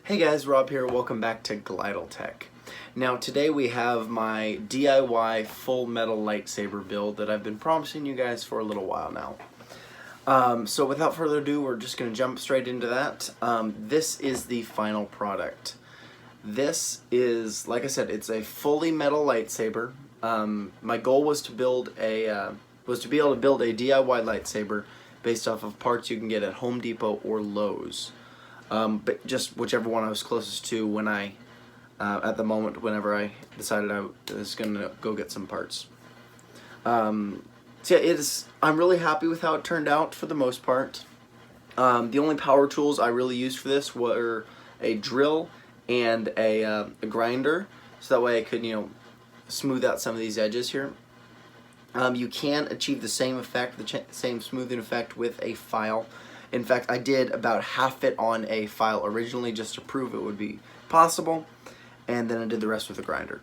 Hey guys, Rob here. Welcome back to Glidal Tech. Now today we have my DIY full metal lightsaber build that I've been promising you guys for a little while now. So without further ado, we're just going to jump straight into that. This is the final product. This is, like I said, it's a fully metal lightsaber. My goal was to build a be able to build a DIY lightsaber based off of parts you can get at Home Depot or Lowe's. But just whichever one I was closest to when at the moment, whenever I decided I was gonna go get some parts. So yeah, I'm really happy with how it turned out for the most part. The only power tools I really used for this were a drill and a grinder, so that way I could, smooth out some of these edges here. You can achieve the same effect, the same smoothing effect with a file. In fact, I did about half it on a file originally just to prove it would be possible, and then I did the rest with a grinder.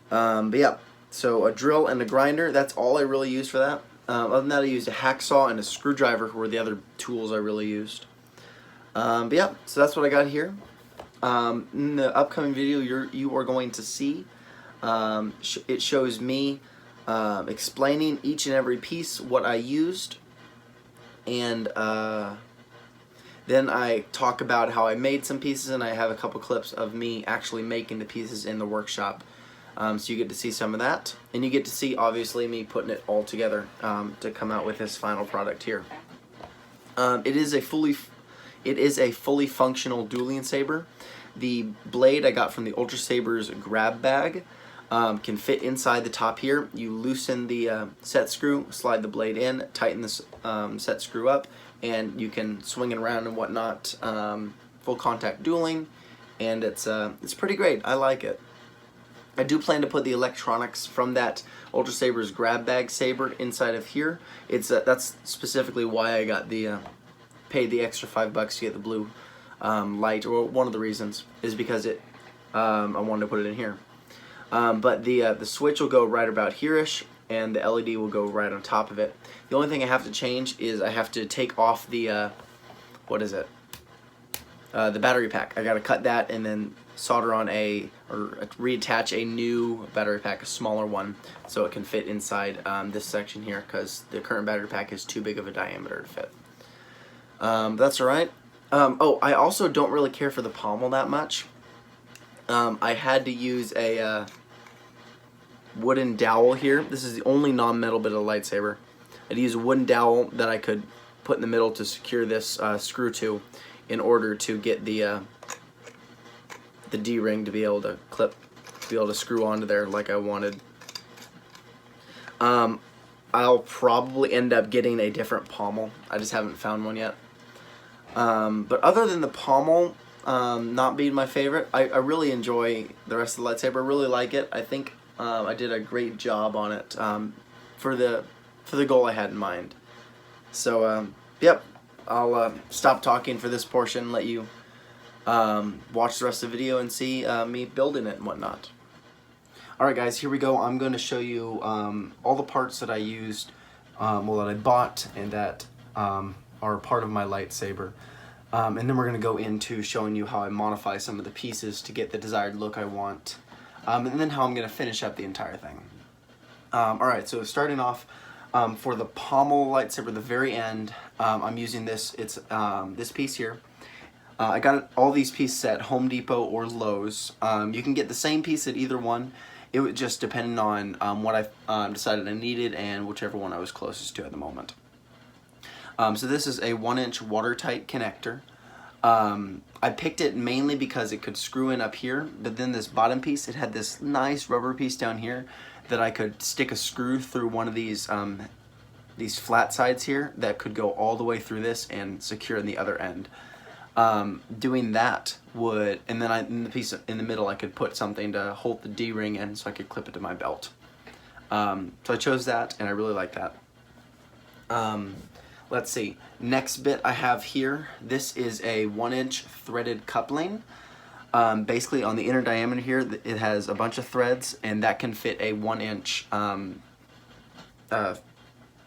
But yeah, so a drill and a grinder, that's all I really used for that. Other than that, I used a hacksaw and a screwdriver were the other tools I really used. But yeah, so that's what I got here. In the upcoming video you are going to see, it shows me explaining each and every piece, what I used, and then I talk about how I made some pieces, and I have a couple clips of me actually making the pieces in the workshop. So you get to see some of that, and you get to see obviously me putting it all together to come out with this final product here. It is a fully functional dueling saber. The blade I got from the Ultra Saber's grab bag. Can fit inside the top here. You loosen the set screw, slide the blade in, tighten the set screw up, and you can swing it around and whatnot. Full contact dueling, and it's pretty great. I like it. I do plan to put the electronics from that Ultra Saber's grab bag saber inside of here. That's specifically why I got paid the extra $5 to get the blue light, or one of the reasons is because I wanted to put it in here. But the switch will go right about here-ish, and the LED will go right on top of it. The only thing I have to change is I have to take off the, the battery pack. I gotta cut that and then solder on or reattach a new battery pack, a smaller one, so it can fit inside this section here, because the current battery pack is too big of a diameter to fit. That's alright. Oh, I also don't really care for the pommel that much. I had to use a wooden dowel here. This is the only non-metal bit of the lightsaber. I'd use a wooden dowel that I could put in the middle to secure this screw to, in order to get the D-ring to be able to screw onto there like I wanted. I'll probably end up getting a different pommel. I just haven't found one yet. But other than the pommel not being my favorite, I really enjoy the rest of the lightsaber. I really like it. I think I did a great job on it for the goal I had in mind. So yep, I'll stop talking for this portion and let you watch the rest of the video and see me building it and whatnot. Alright guys, here we go. I'm going to show you all the parts that I used, that I bought, and that are part of my lightsaber. And then we're going to go into showing you how I modify some of the pieces to get the desired look I want. And then how I'm going to finish up the entire thing. Alright, so starting off, for the pommel lightsaber, the very end, I'm using this. It's this piece here. I got all these pieces at Home Depot or Lowe's. You can get the same piece at either one. It would just depend on what I decided I needed and whichever one I was closest to at the moment. So this is a 1-inch watertight connector. I picked it mainly because it could screw in up here, but then this bottom piece, it had this nice rubber piece down here that I could stick a screw through one of these flat sides here that could go all the way through this and secure in the other end. Doing that would, and then in the piece in the middle I could put something to hold the D-ring in so I could clip it to my belt. So I chose that, and I really like that. Let's see, next bit I have here, this is a 1-inch threaded coupling. Basically on the inner diameter here, it has a bunch of threads, and that can fit a 1-inch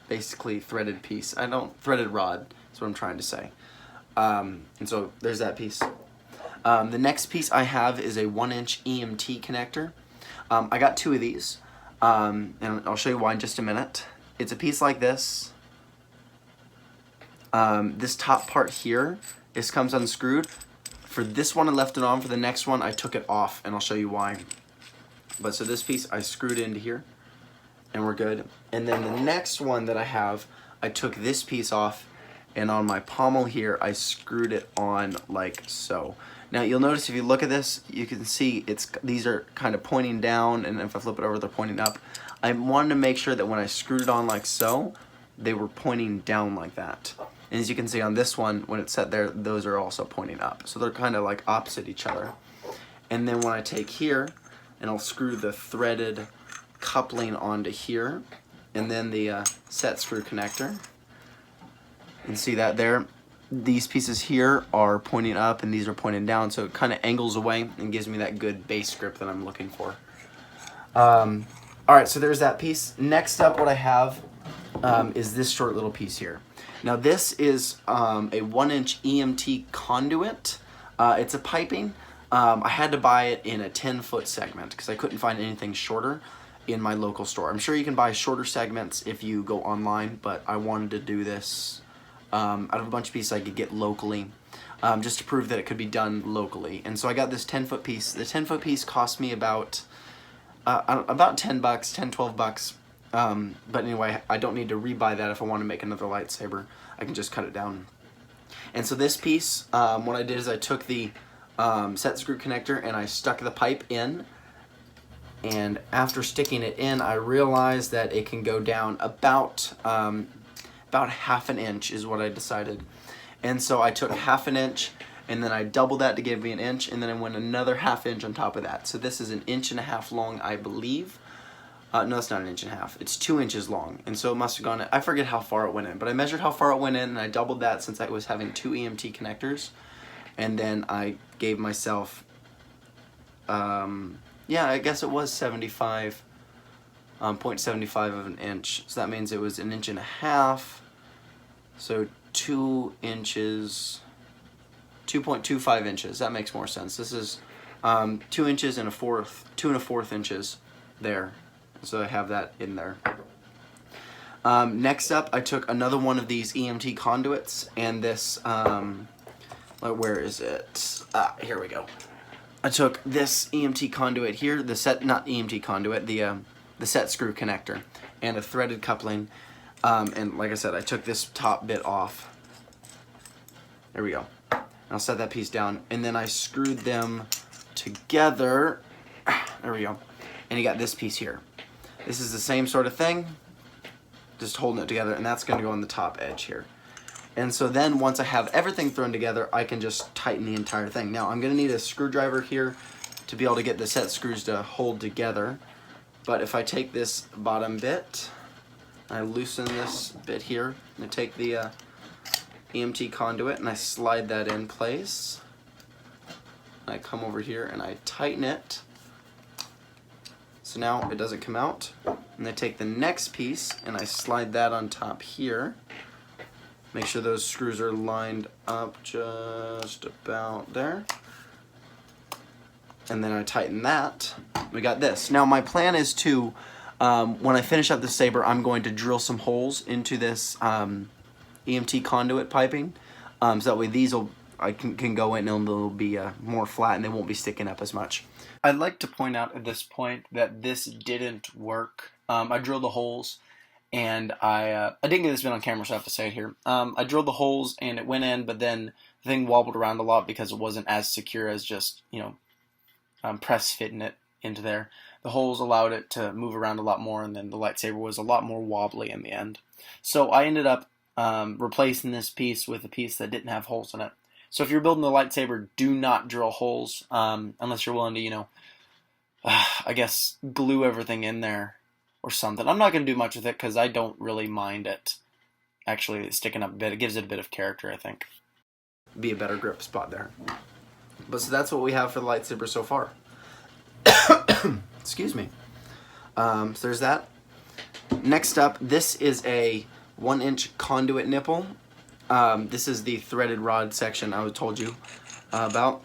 basically threaded piece. Threaded rod is what I'm trying to say. And so there's that piece. The next piece I have is a 1-inch EMT connector. I got 2 of these, and I'll show you why in just a minute. It's a piece like this. This top part here, this comes unscrewed. For this one I left it on, for the next one I took it off, and I'll show you why. But so this piece I screwed into here, and we're good. And then the next one that I have, I took this piece off, and on my pommel here I screwed it on like so. Now you'll notice if you look at this, you can see these are kind of pointing down, and if I flip it over they're pointing up. I wanted to make sure that when I screwed it on like so, they were pointing down like that. And as you can see on this one, when it's set there, those are also pointing up. So they're kind of like opposite each other. And then when I take here, and I'll screw the threaded coupling onto here, and then the set screw connector. And see that there? These pieces here are pointing up and these are pointing down, so it kind of angles away and gives me that good base grip that I'm looking for. Alright, so there's that piece. Next up what I have is this short little piece here. Now this is a 1-inch EMT conduit. It's a piping. I had to buy it in a 10-foot segment because I couldn't find anything shorter in my local store. I'm sure you can buy shorter segments if you go online, but I wanted to do this out of a bunch of pieces I could get locally, just to prove that it could be done locally. And so I got this 10-foot piece. The 10-foot piece cost me about $10, $10-12. But anyway, I don't need to rebuy that if I want to make another lightsaber. I can just cut it down. And so this piece, what I did is I took the set screw connector and I stuck the pipe in. And after sticking it in, I realized that it can go down about ½ an inch is what I decided. And so I took ½ an inch and then I doubled that to give me an inch, and then I went another ½ inch on top of that. So this is 1.5 inches long, I believe. No, it's not 1.5 inches. It's 2 inches long. And so it must have gone, I forget how far it went in, but I measured how far it went in and I doubled that since I was having 2 EMT connectors. And then I gave myself, yeah, I guess it was 0.75 of an inch. So that means it was 1.5 inches. So 2 inches, 2.25 inches. That makes more sense. This is 2 inches and 2¼ inches there. So I have that in there. Next up, I took another one of these EMT conduits, and this, where is it? Here we go. I took this EMT conduit here, not EMT conduit, the set screw connector, and a threaded coupling. And like I said, I took this top bit off. There we go. I'll set that piece down, and then I screwed them together. There we go. And you got this piece here. This is the same sort of thing, just holding it together, and that's going to go on the top edge here. And so then once I have everything thrown together, I can just tighten the entire thing. Now I'm going to need a screwdriver here to be able to get the set screws to hold together. But if I take this bottom bit, I loosen this bit here, and I take the EMT conduit and I slide that in place. I come over here and I tighten it. So now it doesn't come out. And I take the next piece and I slide that on top here. Make sure those screws are lined up just about there. And then I tighten that. We got this. Now my plan is to, when I finish up the saber, I'm going to drill some holes into this EMT conduit piping. So that way these I can go in and they'll be more flat and they won't be sticking up as much. I'd like to point out at this point that this didn't work. I drilled the holes and I didn't get this bit on camera, so I have to say it here. I drilled the holes and it went in, but then the thing wobbled around a lot because it wasn't as secure as just, press fitting it into there. The holes allowed it to move around a lot more, and then the lightsaber was a lot more wobbly in the end. So I ended up replacing this piece with a piece that didn't have holes in it. So if you're building the lightsaber, do not drill holes unless you're willing to, I guess glue everything in there or something. I'm not going to do much with it because I don't really mind it actually sticking up a bit. It gives it a bit of character, I think. Be a better grip spot there. But so that's what we have for the lightsaber so far. Excuse me. So there's that. Next up, this is a 1-inch conduit nipple. This is the threaded rod section I told you.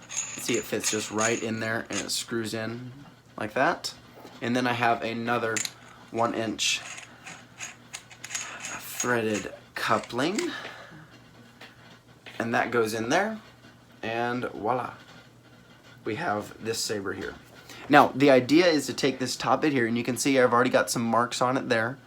see, it fits just right in there and it screws in like that. And then I have another 1-inch threaded coupling, and that goes in there, and voila, we have this saber here. Now the idea is to take this top bit here, and you can see I've already got some marks on it there.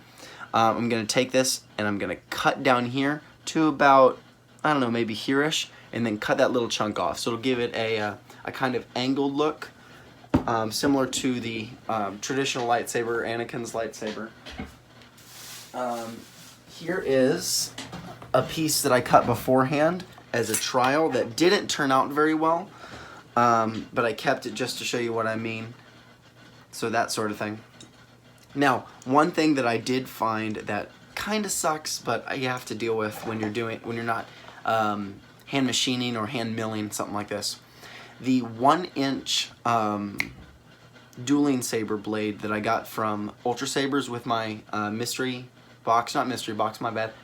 I'm going to take this and I'm going to cut down here to about, I don't know, maybe here-ish, and then cut that little chunk off. So it'll give it a kind of angled look, similar to the traditional lightsaber, Anakin's lightsaber. Here is a piece that I cut beforehand as a trial that didn't turn out very well, but I kept it just to show you what I mean. So that sort of thing. Now, one thing that I did find that kind of sucks, but you have to deal with when you're not hand machining or hand milling something like this. The 1-inch dueling saber blade that I got from Ultra Sabers with my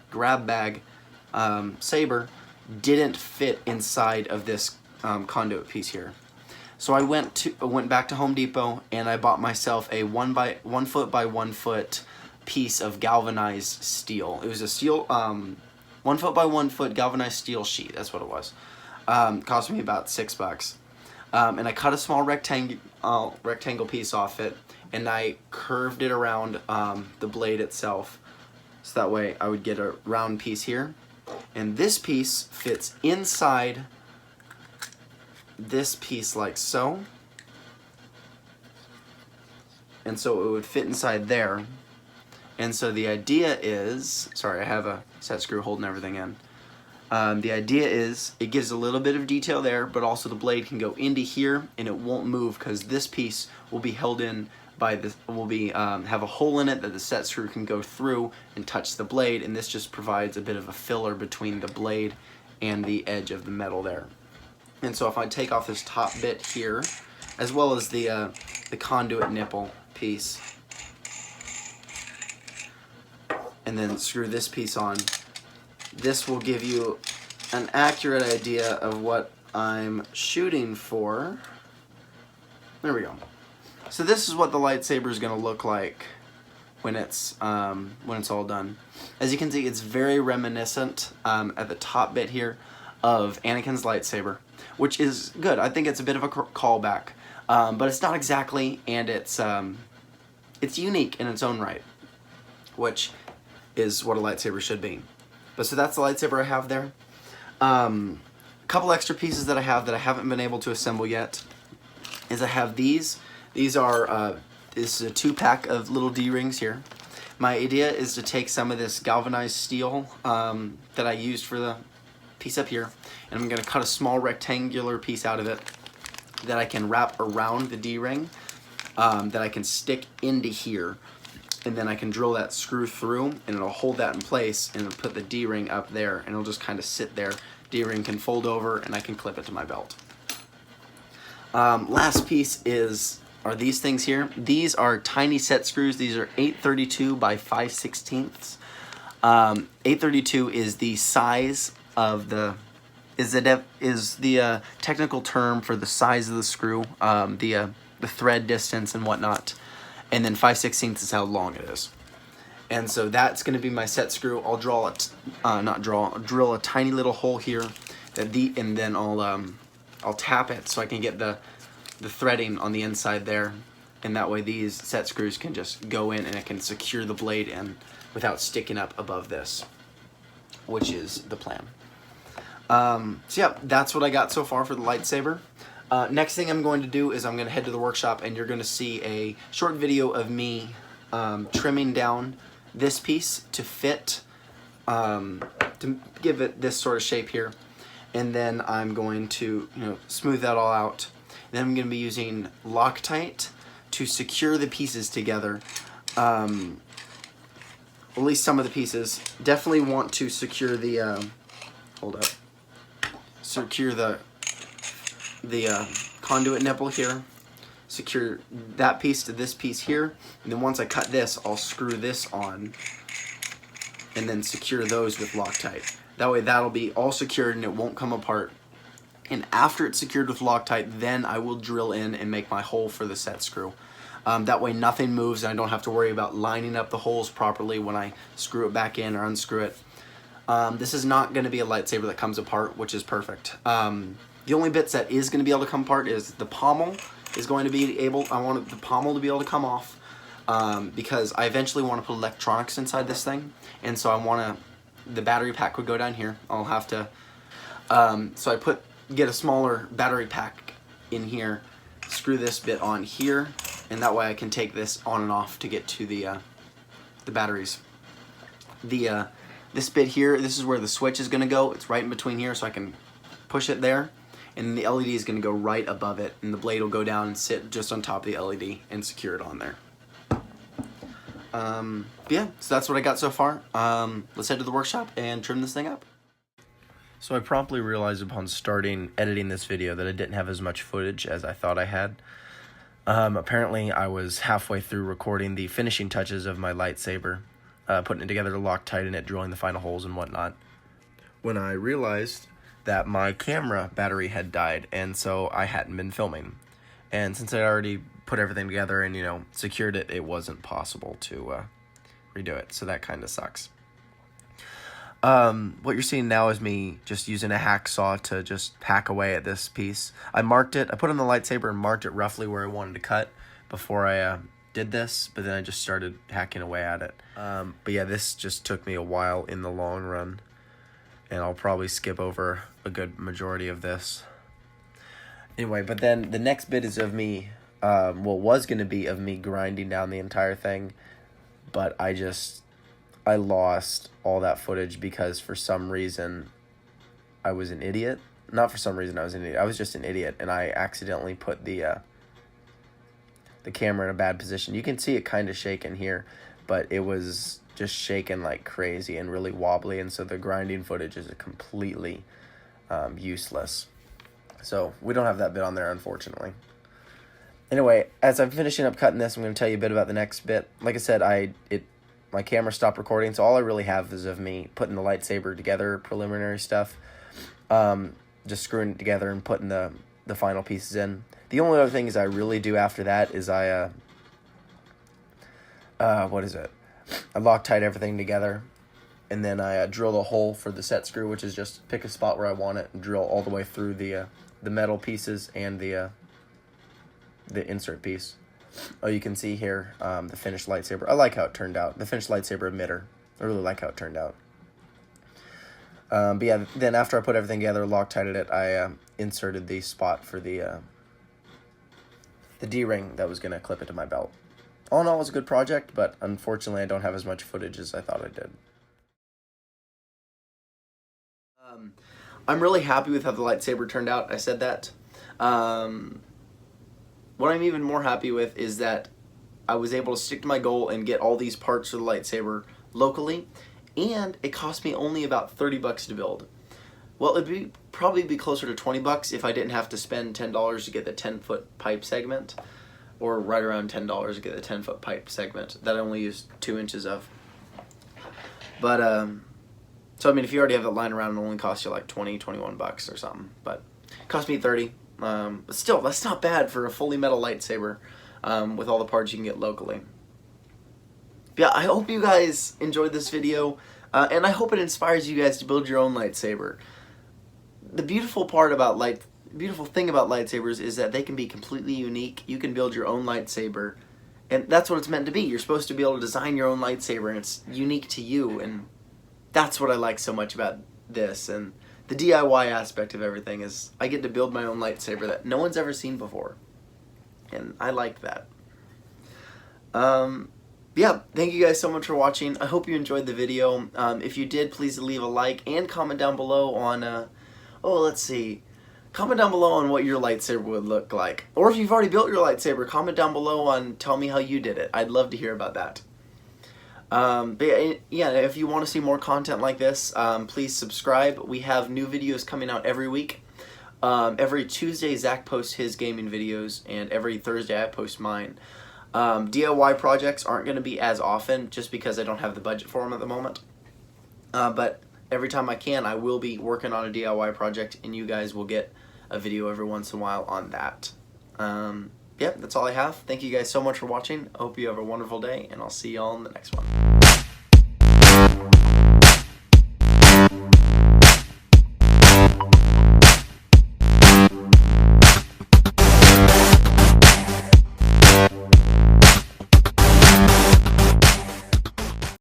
grab bag saber didn't fit inside of this conduit piece here. So I went back to Home Depot and I bought myself a 1 foot by 1 foot piece of galvanized steel. It was a steel 1 foot by 1 foot galvanized steel sheet. That's what it was. Cost me about $6. And I cut a small rectangle piece off it, and I curved it around the blade itself, so that way I would get a round piece here, and this piece fits inside this piece like so, and so it would fit inside there. And so the idea is, sorry, I have a set screw holding everything in. The idea is it gives a little bit of detail there, but also the blade can go into here and it won't move because this piece will be held in by this, have a hole in it that the set screw can go through and touch the blade, and this just provides a bit of a filler between the blade and the edge of the metal there. And so if I take off this top bit here, as well as the conduit nipple piece, and then screw this piece on, this will give you an accurate idea of what I'm shooting for. There we go. So this is what the lightsaber is going to look like when it's all done. As you can see, it's very reminiscent at the top bit here of Anakin's lightsaber, which is good. I think it's a bit of a callback, but it's not exactly, and it's unique in its own right, which is what a lightsaber should be. But so that's the lightsaber I have there. A couple extra pieces that I have that I haven't been able to assemble yet is I have these. These are, this is a 2-pack of little D-rings here. My idea is to take some of this galvanized steel that I used for the piece up here, and I'm going to cut a small rectangular piece out of it that I can wrap around the D-ring, that I can stick into here, and then I can drill that screw through and it'll hold that in place, and it'll put the D-ring up there and it'll just kind of sit there. D-ring can fold over and I can clip it to my belt. Last piece are these things here. These are tiny set screws. These are 832 by 5/16. 832 is the size of the technical term for the size of the screw, the thread distance and whatnot, and then 5/16 is how long it is. And so that's going to be my set screw. I'll drill a tiny little hole here, and then I'll tap it so I can get the threading on the inside there, and that way these set screws can just go in and it can secure the blade in without sticking up above this, which is the plan. So yeah, that's what I got so far for the lightsaber. Next thing I'm going to do is I'm going to head to the workshop, and you're going to see a short video of me trimming down this piece to fit, to give it this sort of shape here, and then I'm going to smooth that all out. Then I'm going to be using Loctite to secure the pieces together. At least some of the pieces. Definitely want to secure the secure the conduit nipple here. Secure that piece to this piece here, and then once I cut this, I'll screw this on and then secure those with Loctite. That way that'll be all secured and it won't come apart. And after it's secured with Loctite, then I will drill in and make my hole for the set screw. That way nothing moves and I don't have to worry about lining up the holes properly when I screw it back in or unscrew it. This is not going to be a lightsaber that comes apart, which is perfect. The only bits that is going to be able to come apart is the pommel is going to be able, I want the pommel to be able to come off because I eventually want to put electronics inside this thing. And so I want to, the battery pack would go down here. I'll have to, so I get a smaller battery pack in here, screw this bit on here, and that way I can take this on and off to get to the batteries. This bit here, this is where the switch is going to go. It's right in between here, so I can push it there, and the LED is going to go right above it, and the blade will go down and sit just on top of the LED and secure it on there. Yeah, so that's what I got so far. Let's head to the workshop and trim this thing up. So I promptly realized upon starting editing this video that I didn't have as much footage as I thought I had. Apparently I was halfway through recording the finishing touches of my lightsaber, putting it together to Loctite in it, drilling the final holes and whatnot, when I realized that my camera battery had died, and so I hadn't been filming. And since I already put everything together and, you know, secured it, it wasn't possible to redo it, so that kind of sucks. What you're seeing now is me just using a hacksaw to just hack away at this piece. I marked it, I put on the lightsaber and marked it roughly where I wanted to cut before I did this, but then I just started hacking away at it. But yeah, this just took me a while in the long run, and I'll probably skip over a good majority of this. Anyway, but then the next bit is of me, was going to be of me grinding down the entire thing, but I lost all that footage because for some reason I was an idiot. Not for some reason I was an idiot. I was just an idiot, and I accidentally put the camera in a bad position. You can see it kind of shaking here, but it was just shaking like crazy and really wobbly, and so the grinding footage is completely useless. So we don't have that bit on there, unfortunately. Anyway, as I'm finishing up cutting this, I'm going to tell you a bit about the next bit. Like I said, my camera stopped recording, so all I really have is of me putting the lightsaber together, preliminary stuff, just screwing it together and putting the final pieces in. The only other things I really do after that is I Loctite everything together, and then I drill the hole for the set screw, which is just pick a spot where I want it and drill all the way through the metal pieces and the insert piece. Oh, you can see here the finished lightsaber. I like how it turned out. The finished lightsaber emitter. I really like how it turned out. But yeah, then after I put everything together, Loctited it, I inserted the spot for the D-ring that was going to clip it to my belt. All in all, it was a good project, but unfortunately I don't have as much footage as I thought I did. I'm really happy with how the lightsaber turned out. I said that. What I'm even more happy with is that I was able to stick to my goal and get all these parts for the lightsaber locally, and it cost me only about 30 bucks to build. Well, it'd probably be closer to 20 bucks if I didn't have to spend $10 to get the 10-foot pipe segment, or right around $10 to get the 10-foot pipe segment that I only used 2 inches of. But so I mean, if you already have it lying around, it only costs you like 20, 21 bucks or something. But it cost me 30. But still, that's not bad for a fully metal lightsaber with all the parts you can get locally. But yeah, I hope you guys enjoyed this video, and I hope it inspires you guys to build your own lightsaber. The beautiful thing about lightsabers is that they can be completely unique. You can build your own lightsaber, and that's what it's meant to be. You're supposed to be able to design your own lightsaber, and it's unique to you, and that's what I like so much about this. And the DIY aspect of everything is I get to build my own lightsaber that no one's ever seen before, and I like that. Yeah, thank you guys so much for watching. I hope you enjoyed the video. If you did, please leave a like and comment down below on let's see. Comment down below on what your lightsaber would look like. Or if you've already built your lightsaber, comment down below on tell me how you did it. I'd love to hear about that. But yeah, if you want to see more content like this, please subscribe. We have new videos coming out every week. Every Tuesday, Zach posts his gaming videos, and every Thursday, I post mine. DIY projects aren't going to be as often just because I don't have the budget for them at the moment. But every time I can, I will be working on a DIY project, and you guys will get a video every once in a while on that. Yep, that's all I have. Thank you guys so much for watching. I hope you have a wonderful day, and I'll see y'all in the next one.